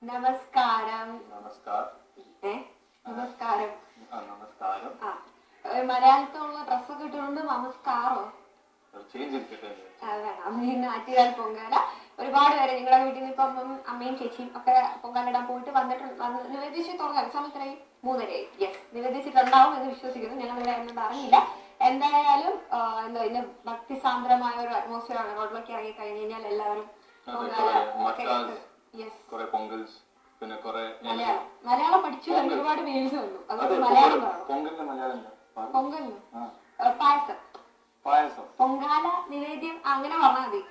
നമസ്കാരം. നമസ്കാരം. നമസ്കാരം. മലയാളത്തിലുള്ള ഡ്രസ്സൊക്കെ ഇട്ടുകൊണ്ട് നമസ്കാരോ ആറ്റുകാൽ പൊങ്കാല. ഒരുപാട് പേര് നിങ്ങളുടെ വീട്ടിൽ നിന്ന് ഇപ്പൊ അമ്മയും ചേച്ചിയും ഒക്കെ പൊങ്കാലിടാൻ പോയിട്ട് നിവേദിച്ചിട്ടുള്ള സമയത്തിനായി 3:30. യെസ്, നിവേദിച്ചിട്ടുണ്ടാവും എന്ന് വിശ്വസിക്കുന്നു. ഞങ്ങൾ ഇവിടെ ഒന്നും അറിയില്ല. എന്തായാലും ഇന്ന് ഭക്തിസാന്ദ്രമായ ഒരു അറ്റ്മോസ്ഫിയർ ആണ്. റോഡിലേക്ക് ഇറങ്ങി കഴിഞ്ഞ് കഴിഞ്ഞാൽ എല്ലാവരും മലയാളം പഠിച്ചു. ഒരുപാട് മീൽസ് വന്നു. അതുകൊണ്ട് മലയാളം പൊങ്കലിന് പായസം, പൊങ്കാല, നിവേദ്യം അങ്ങനെ പറഞ്ഞാൽ മതി.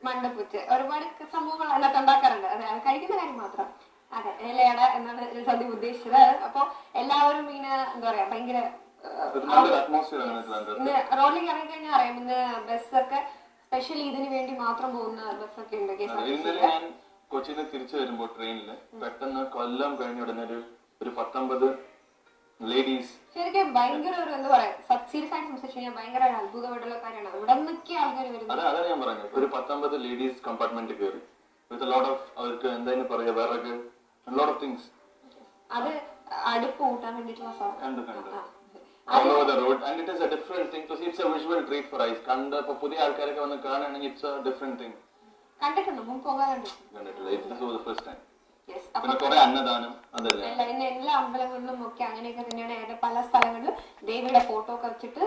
മണ്ടപ്പുറ്റ് ഒരുപാട് സംഭവങ്ങൾ അതിനകത്ത് ഉണ്ടാക്കാറുണ്ട്. അതെ, കഴിക്കുന്ന കാര്യം മാത്രം. അതെ, ഇലയട എന്നാണ് സദ്യ ഉദ്ദേശിച്ചത്. അപ്പൊ എല്ലാവരും ഇങ്ങനെ എന്താ പറയാ ഭയങ്കര റോഡിലേക്ക് ഇറങ്ങി കഴിഞ്ഞാൽ അറിയാം. ഇന്ന് ബസ്സൊക്കെ സ്പെഷ്യൽ ഇതിന് വേണ്ടി മാത്രം പോകുന്ന ബസ്സൊക്കെ ഉണ്ട്. ഞാൻ കൊച്ചിയിൽ തിരിച്ചു വരുമ്പോ ട്രെയിനില് പെട്ടെന്ന് കൊല്ലം കഴിഞ്ഞ ഉടനെ ഒരു 19 ലേഡീസ്. ശരിക്കും ഭയങ്കര ഒരു എന്താ പറയാ സീരിയസ് ആയിട്ട് സംസാരിച്ചു കഴിഞ്ഞാൽ ഭയങ്കര അത്ഭുതമായിട്ടുള്ള കാര്യമാണ്. ഇവിടെ നിന്നൊക്കെ ആൾക്കാർ വരുന്നത്. അതാണ് ഞാൻ പറഞ്ഞത്. ഒരു 19 ലേഡീസ് കമ്പാർട്ട്മെന്റ് കയറി വിത്ത് ലോട്ട് ഓഫ് അവർക്ക് എന്തായാലും പറയാ വിറക് ലോട്ട് ഓഫ് തിങ്സ്. അത് അടുപ്പ് കൂട്ടാൻ വേണ്ടിട്ടുള്ള all over the road, and it is a different thing to see. It's a visual treat for eyes. കണ്ടപ്പോ പുതിയ ആൾക്കാരൊക്കെ വന്ന് കാണുകയാണെങ്കിൽ it's a different thing. കണ്ടിട്ടുണ്ടോ? മുമ്പ് പോകാറുണ്ട്. കണ്ടിട്ടില്ല. This was the first time. പിന്നെ കുറെ അന്നദാനം അതല്ലേ എല്ലാ അമ്പലങ്ങളിലും ഒക്കെ അങ്ങനെയൊക്കെ തന്നെയാണ്. പല സ്ഥലങ്ങളിലും ദേവിയുടെ ഫോട്ടോ ഒക്കെ വെച്ചിട്ട്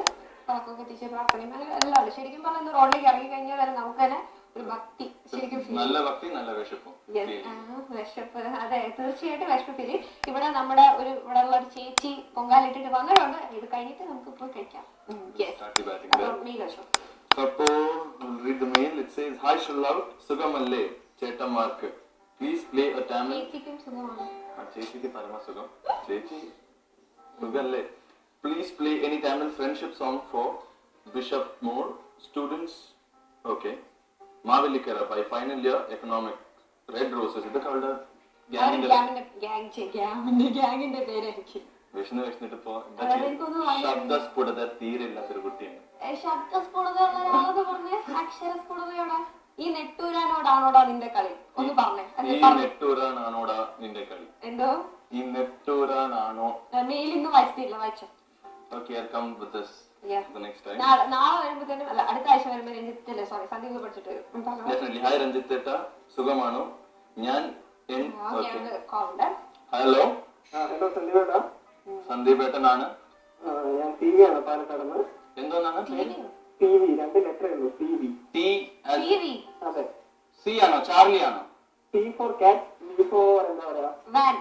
പടക്കമൊക്കെ എത്തിച്ച് പ്രാർത്ഥനയും എല്ലാം. ശരിക്കും പറഞ്ഞാൽ റോഡിലേക്ക് ഇറങ്ങി കഴിഞ്ഞാൽ നമുക്ക് തന്നെ ഒരു ഭക്തി, ശരിക്കും നല്ല ഭക്തി, നല്ല വിശപ്പ്. അതെ, തീർച്ചയായിട്ടും വിശപ്പ് ഫീൽ. ഇവിടെ നമ്മുടെ ഇവിടെ ഉള്ള ഒരു ചേച്ചി പൊങ്കാലിട്ടിട്ട് വന്നിട്ടുണ്ട്. ഇത് കഴിഞ്ഞിട്ട് നമുക്ക് ഇപ്പോൾ കഴിക്കാം. Hi Shullav, സുഖമല്ലേ ചേട്ടന്മാർക്ക്? Please play a Tamil. ചേച്ചിക്കും സുഖമാണ്. ചേച്ചിക്ക് പരമസുഖം. ചേച്ചി സുഖല്ലേ? Please play any Tamil friendship song for Bishop Moore students. Okay. Mavelikkara by final year economic red roses. ഇതൊക്കെ അവളുടെ ഗ്യാങ്ങിന്റെ പേരായിരിക്കും. വിഷ്ണുവിട്ട് ഇപ്പോ ശബ്ദസ്ഫുടത തീരെ ഇല്ലാത്തൊരു കുട്ടിയാണ്. ശബ്ദസ്ഫുടതയുള്ള ഒരാളെന്ന് പറഞ്ഞ് അക്ഷരസ്ഫുടതയോടെ ഈ നെട്ടൂരാനോടാണോടാ നിന്റെ കളി ഒന്ന് പറഞ്ഞേ. ഈ നെട്ടൂരാനാണോടാ നിന്റെ കളി എന്തോ ഈ നെട്ടൂരാനാണോ മെയിലിന്ന് വായിച്ചിട്ടില്ല, വായിച്ചോ. Okay, I'll come with this the next time. നാളെ വരുമ്പോഴത്തേനും അല്ല അടുത്ത ആഴ്ച വരുമ്പോൾ രഞ്ജിത്തല്ലേ സന്ദീപ് പഠിച്ചിട്ട് വരും. Definitely. Hi രഞ്ജിത്തേട്ട, സുഖമാണോ? ഞാൻ ഹലോ സന്ദീപേട്ടാ. സന്ദീപേട്ടനാണ്. ഞാൻ ടി വി ആണ് പാലക്കാട്. എന്തോന്നാണ്? ടി വി 2 ലെറ്റർ ഉള്ളൂ. T V. അതെ. സി ആണോ ചാർലി ആണോ? T for cat, V for എന്താ പറയാ വാൻ.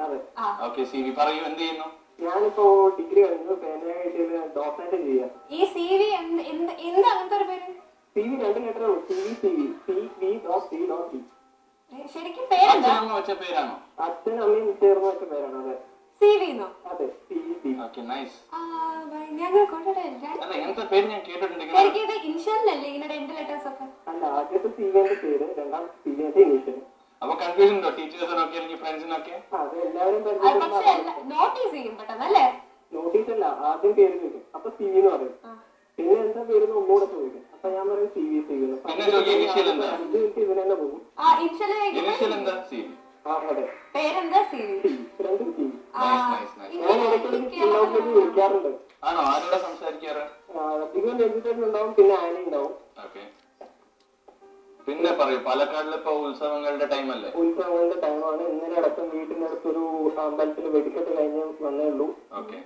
അതെ. ഓക്കെ, സി വി പറയൂ, എന്ത് ചെയ്യുന്നു? ഞാനിപ്പോ ഡിഗ്രി കഴിഞ്ഞു. പേനായിട്ട് ഡോക്ടറേറ്റ് ചെയ്യാം. ഈ സി വി എന്ത് അങ്ങനത്തെ ഒരു പേര്? ടി വി 2 ലെറ്റർ ഉള്ളൂ. T V C V C V dot C dot V. ശരിക്കും പേരെന്താ? വെച്ച പേരാണോ? അച്ഛനും അമ്മയും ചേർന്ന് വെച്ച പേരാണ്. അതെ. സി വി ന്നോ? അതെ, C V C. Okay, nice. ഞാൻ കൊണ്ടിട്ടില്ല. അല്ല, ഇങ്ങനത്തെ പേര് ഞാൻ കേട്ടിട്ടുണ്ട്. ശരിക്കും ഇത് ഇനിഷ്യലല്ലേ ഇങ്ങനെ 2 ലെറ്റേഴ്സ് ഒക്കെ? അല്ല, ആദ്യത്തെ സി വിന്റെ പേര്, രണ്ടാമത്തെ സി വിന്റെ ഇനിഷ്യൽ. അപ്പൊ കൺഫ്യൂഷൻ ഉണ്ടോ ടീച്ചേഴ്സിനൊക്കെ അല്ലെങ്കിൽ ഫ്രണ്ട്സിനൊക്കെ? അതെ, എല്ലാവരും നോട്ടീസ് ചെയ്യും പെട്ടെന്നല്ലേ? നോട്ടീസ് അല്ല, ആദ്യം പേര് ചോദിക്കും. അപ്പൊ സി വി എന്ന് പറയും. പിന്നെ എന്താ പേര് ഒന്നുകൂടെ ചോദിക്കും. അപ്പൊ ഞാൻ പറയും C V C V. 5 minute ഇതിന് തന്നെ പോകും. ഇനിഷ്യൽ എന്താ? C V. അതെ. പേരെന്താ? C V. 2 C V. ഞാൻ ഇടയ്ക്ക് വിളിക്കാറുണ്ട്. ആണോ? ആരോടെ സംസാരിക്കാറ്? അധികം രഞ്ജിത്തേട്ടൻ ഉണ്ടാവും, പിന്നെ ആന ഉണ്ടാവും. ഓക്കെ. പിന്നെ പറയൂ, പാലക്കാടിൽ ഇപ്പൊ ഉത്സവങ്ങളുടെ ടൈം അല്ലേ? ഉത്സവങ്ങളുടെ ടൈമാണ്. ഇന്നലെ അടക്കം വീട്ടിന്റെ അടുത്തൊരു അമ്പലത്തിൽ വെടിക്കെട്ട് കഴിഞ്ഞ് വന്നേ ഉള്ളൂ. ഓക്കെ.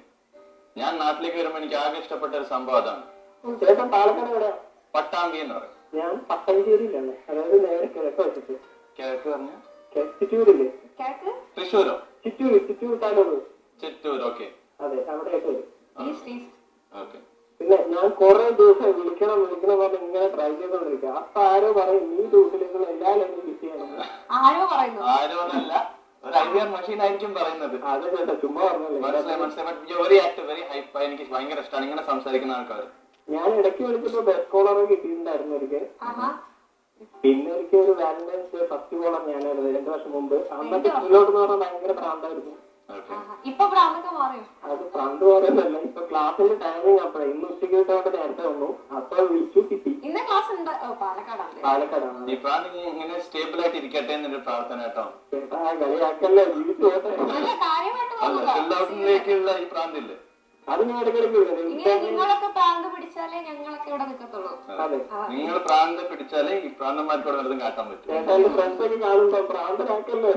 ഞാൻ നാട്ടിലേക്ക് വരുമ്പോ എനിക്ക് ആകെ ഇഷ്ടപ്പെട്ട ഒരു സംഭവം അതാണ്. ചേട്ടൻ പാലക്കാട് എവിടെയാ? പട്ടാമ്പി എന്ന് പറയും. ഞാൻ പട്ടാഞ്ചേരിയിലാണ്. അതായത് നേരെ കിഴക്ക് വെച്ചിട്ട്. കിഴക്ക് പറഞ്ഞ ചിറ്റൂരില്ലേ? തൃശ്ശൂരോ? ചിറ്റൂർ താലൂർ. ചിറ്റൂർ. ഓക്കെ. അതെ, അവിടെയൊക്കെ വരും. ഓക്കെ. പിന്നെ ഞാൻ കുറെ ദിവസം വിളിക്കണം പറഞ്ഞ് ഇങ്ങനെ ട്രൈ ചെയ്തോണ്ടിരിക്കുക. അപ്പൊ ആരോ പറയും നീ ഡ്യൂട്ടിലേക്ക് എല്ലാ ലൈനും മിസ് ചെയ്യണം. ആരോ അല്ല, ഒരു ഐഡിയ മെഷീൻ ആയിരിക്കും പറയുന്നത്. അതെ ചേട്ടാ, ചുമ്മാ പറഞ്ഞല്ലേ. എനിക്ക് ഭയങ്കര ഇഷ്ടമാണ് ഇങ്ങനെ സംസാരിക്കുന്ന ആൾക്കാർ. ഞാൻ ഇടയ്ക്ക് വിളിച്ചപ്പോ ബെസ്റ്റ് കോളർ കിട്ടിയിട്ടുണ്ടായിരുന്നു ഒരിക്കൽ. പിന്നെ ഒരിക്കൽ ഒരു വാലന്റൈൻസ് ഡേ ഫസ്റ്റ് കോളർ ഞാനായിരുന്നു 2 വർഷം മുമ്പ്. അന്നത്തെ സ്കൂളിലോട്ട് പറഞ്ഞാൽ ഭയങ്കര പ്രാന്തായിരുന്നു. അത് പ്രാന്ത് പറയുന്നല്ല, ഇപ്പൊ ക്ലാസ്സിന്റെ ടൈമിങ് അപ്പഴേ. ഇന്ന് ഉച്ചയ്ക്ക് വിട്ടോണ്ട് നേരത്തെ വന്നു. അപ്പൊ വിളിച്ചു കിട്ടി. പാലക്കാടാണ്. പാലക്കാടാണ്. ഈ പ്രാന്ത് ഇങ്ങനെ സ്റ്റേബിൾ ആയിട്ട് ഇരിക്കട്ടെ എന്നൊരു പ്രാർത്ഥന കേട്ടോ. ചേട്ടാ കളിയാക്കല്ലേ, ജീവിച്ചു പോട്ടെ. നല്ല കാര്യമായിട്ട് അല്ല, നോക്കുക. ഫിൽഔട്ടിലേക്കുള്ള ഈ പ്രാന്തില്ലേ, അത് ഞാൻ ഇടയ്ക്കിടയ്ക്ക് ഇങ്ങനെ നിങ്ങളൊക്കെ പ്രാന്ത് പിടിച്ചാലേ ഞങ്ങളൊക്കെ ഇവിടെ നിൽക്കത്തുള്ളൂ. അതെ. നിങ്ങൾ പ്രാന്ത് പിടിച്ചാലേ ഈ പ്രാന്തന്മാർക്കോട് വെറുതെ കാട്ടാൻ പറ്റും. ചേട്ടാ എന്റെ ഫ്രണ്ട്സ് ഒക്കെ കാണുമ്പോ പ്രാന്തരാക്കല്ലേ.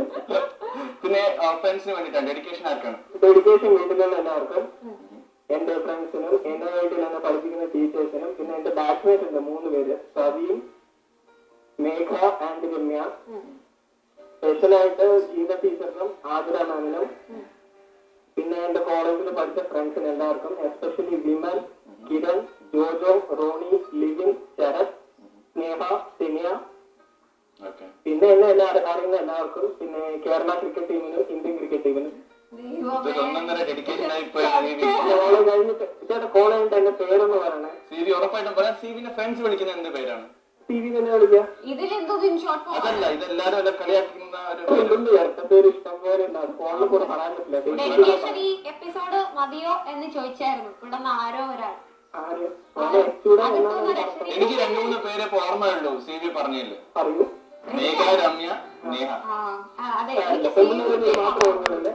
പിന്നെ ഫ്രണ്ട്സിന് വേണ്ടിയിട്ടാണ് ഡെഡിക്കേഷൻ ആർക്കാണ്? ഡെഡിക്കേഷൻ വീട്ടിലുള്ള എല്ലാവർക്കും, എന്റെ ഫ്രണ്ട്സിനും, എന്റെ വീട്ടിൽ എന്നെ പഠിപ്പിക്കുന്ന ടീച്ചേഴ്സിനും, പിന്നെ എന്റെ ബാച്ച്മേറ്റ് ഉണ്ട് 3 പേര്, സവിയും മേഘ ആൻഡ് രമ്യ. സ്പെഷ്യലായിട്ട് ഗീത ടീച്ചറിനും ആതിര മാമിനും, പിന്നെ എന്റെ കോളേജിൽ പഠിച്ച ഫ്രണ്ട്സിന് എല്ലാവർക്കും, എസ്പെഷ്യലി വിമൽ, കിരൺ, ജോജോ, റോണി, ലിവിൻ, ശരത്, സ്നേഹ, സിനിയ, പിന്നെ എന്നെ അറിയുന്ന എല്ലാവർക്കും, പിന്നെ കേരള ക്രിക്കറ്റ് ടീമിനും ഇന്ത്യൻ ക്രിക്കറ്റ് ടീമിനും. ഒന്നൊന്നര ഡെഡിക്കേഷൻ ആയി കോളേജ് കഴിഞ്ഞിട്ട് ചേട്ടാ കോളേജ് കഴിഞ്ഞിട്ട് എന്റെ പേരൊന്ന് പറയണേ. CV ഉറപ്പായിട്ടും പറയാം. CV-നെ ഫ്രണ്ട്സ് വിളിക്കുന്ന എന്ത് പേരാണ്? CV തന്നെ വിളിക്കാം. അതല്ല, ഇതെല്ലാരും അല്ല കളിയാക്കുന്ന ഒരു ഇതൊന്നും ഇരട്ട പേര് ഇഷ്ടം പോലെ ഉണ്ടാവും, ഫോണിൽ കൂടെ പറയാൻ പറ്റില്ല. ഡെഡിക്കേഷൻ ഈ എപ്പിസോഡ് മതിയോ എന്ന് ചോദിച്ചായിരുന്നു ഇവിടെ നിന്ന് ആരോ ഒരാൾ. ആര് എന്നാണ് എനിക്ക് 2-3 പേരെ ഇപ്പൊ ഓർമ്മയുള്ളൂ. CV പറഞ്ഞില്ലേ? പറയൂ. മേഘ, രമ്യ, നേഹ. അതെ മാത്രം ഓർമ്മയില്ലേ?